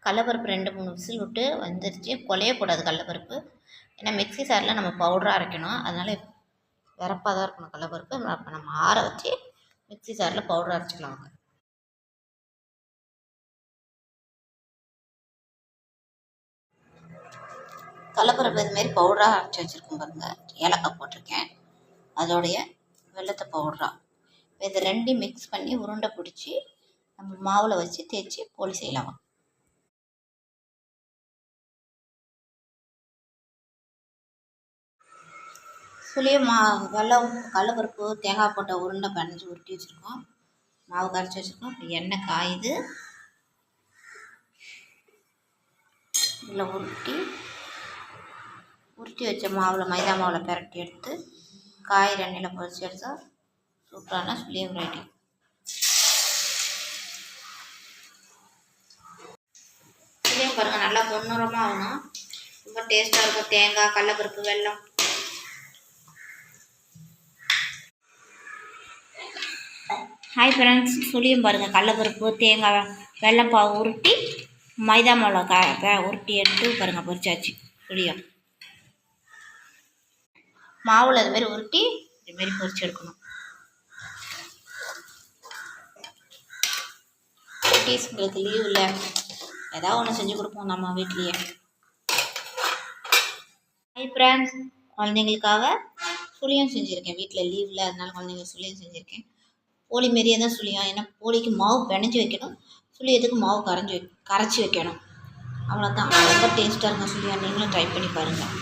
கடலப்பருப்பு 2-3 விசில் விட்டு வந்துருச்சு. குழையக்கூடாது கடலப்பருப்பு. ஏன்னா மிக்ஸி சாரில் நம்ம பவுடராக அரைக்கணும். அதனால் வெறப்பாக தான் இருக்கணும் கடலப்பருப்பு. அப்போ நம்ம ஆற வச்சு மிக்ஸி சாரில் பவுடர் அரைச்சிக்கலாம். கடலப்பருப்பு இதுமாரி பவுடராக அரைச்சி வச்சுருக்கோம் பாருங்கள். ஏலக்காய் போட்டிருக்கேன், அதோடைய வெல்லத்தை பவுடராக. இது ரெண்டையும் மிக்ஸ் பண்ணி உருண்டை பிடிச்சி நம்ம மாவில் வச்சு தேய்ச்சி போலி செய்யலாம். சுழியம் வெல்லம் கடலப்பருப்பு தேங்காய் போட்ட உருண்டை பிணைஞ்சி உருட்டி வச்சுருக்கோம். மாவு கரைச்சி வச்சுருக்கோம். இப்போ எண்ணெய் காயுது. இதில் உருட்டி வச்ச மாவில் மைதா மாவில் பிரட்டி எடுத்து காய் எண்ணெயில் பொரிச்சு எடுத்தால் சூப்பரான சுழியம் ரெடி. சுழியம் பாருங்கள், நல்லா பொன்னிறமாக ஆகணும். ரொம்ப டேஸ்ட்டாக இருக்கும். தேங்காய், கடலப்பருப்பு, வெல்லம். ஹாய் ஃப்ரெண்ட்ஸ், சுழியம் பாருங்கள். கடலப்பருப்பு, தேங்காய், வெல்லம் பாவு உருட்டி மைதா மாவில் உருட்டி எடுத்து பாருங்கள் பொரிச்சாச்சு. சுழியம் மாவில் அதுமாரி உருட்டி இதுமாரி பொரிச்சு எடுக்கணும். குட்டீஸ்ங்களுக்கு லீவ் இல்லை, ஏதாவது ஒன்று செஞ்சு கொடுப்போம் நம்ம வீட்லேயே. ஹாய் ஃப்ரெண்ட்ஸ், குழந்தைங்களுக்காக சுழியம் செஞ்சுருக்கேன். வீட்டில் லீவில் அதனால குழந்தைங்களுக்கு சுழியம் செஞ்சுருக்கேன். போலி மாரியே தான் சுழியம். ஏன்னா போலிக்கு மாவு பிணைஞ்சி வைக்கணும், சுழியத்துக்கு மாவு கரைச்சி வைக்கணும். அவ்வளோதான். ரொம்ப டேஸ்ட்டாக இருக்கும் சுழியம். நீங்களும் ட்ரை பண்ணி பாருங்கள்.